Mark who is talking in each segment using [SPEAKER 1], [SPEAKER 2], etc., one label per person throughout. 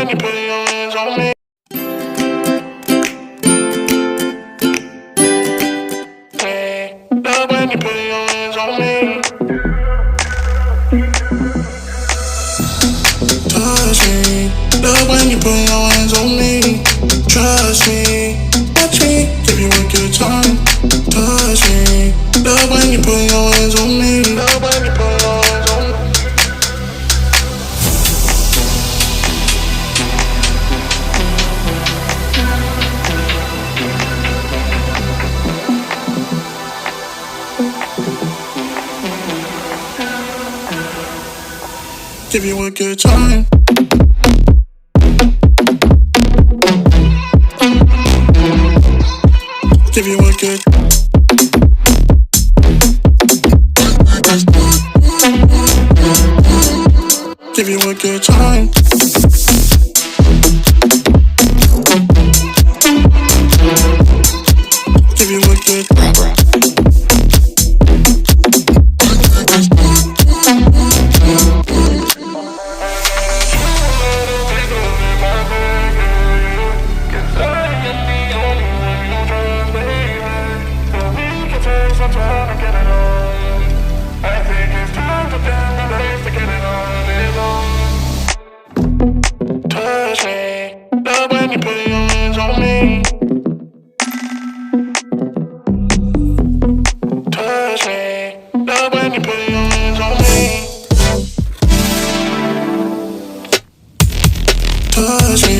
[SPEAKER 1] when you put your hands on me. Love when you put your hands on me. Touch me. Love when you put your hands on me. Trust me. Watch me. Give you a good time. Touch me. Love when you put your hands on me. Love when you put your hands on me. Give you a good time. Give you a good. Give you a good time. Give you a good. Touch me, love when you put your hands on me. Touch me, love when you put your hands on me. Touch me,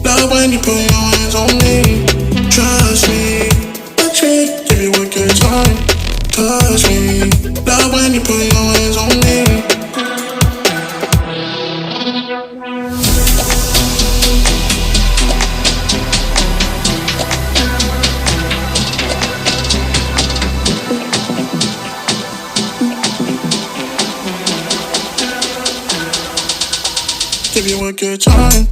[SPEAKER 1] love when you put your hands on me. Trust me, watch me, give you a good time. Touch me, love when you put your hands on me. Give you a good time.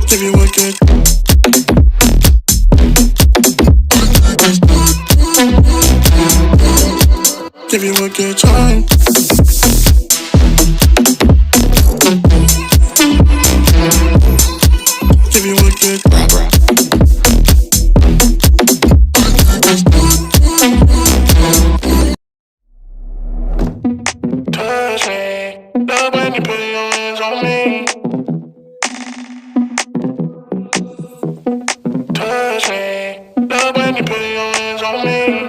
[SPEAKER 1] Give you a good. Give you a good time. Give you a good. Touch me, love when you put your hands on me. Touch me, love when you put your hands on me.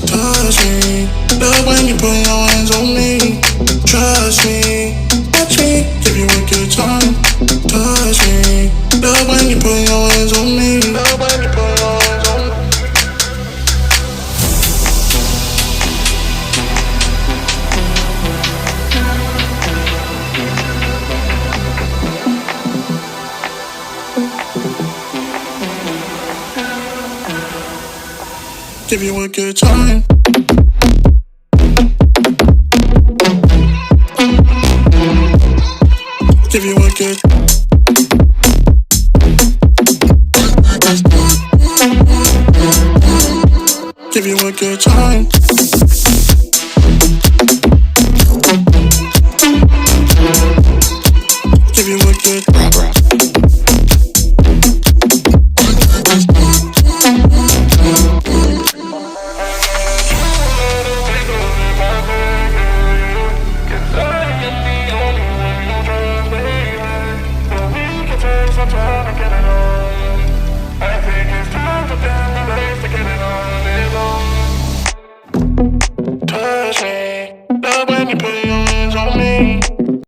[SPEAKER 1] Touch me, love when you put your hands on me. Trust me, watch me, give you a good time. Touch me, love when you put your hands on me. Love when you put your hands on me. Give you a good time. Give you a good. Give you a good time. Give you a good. Touch me, love when you put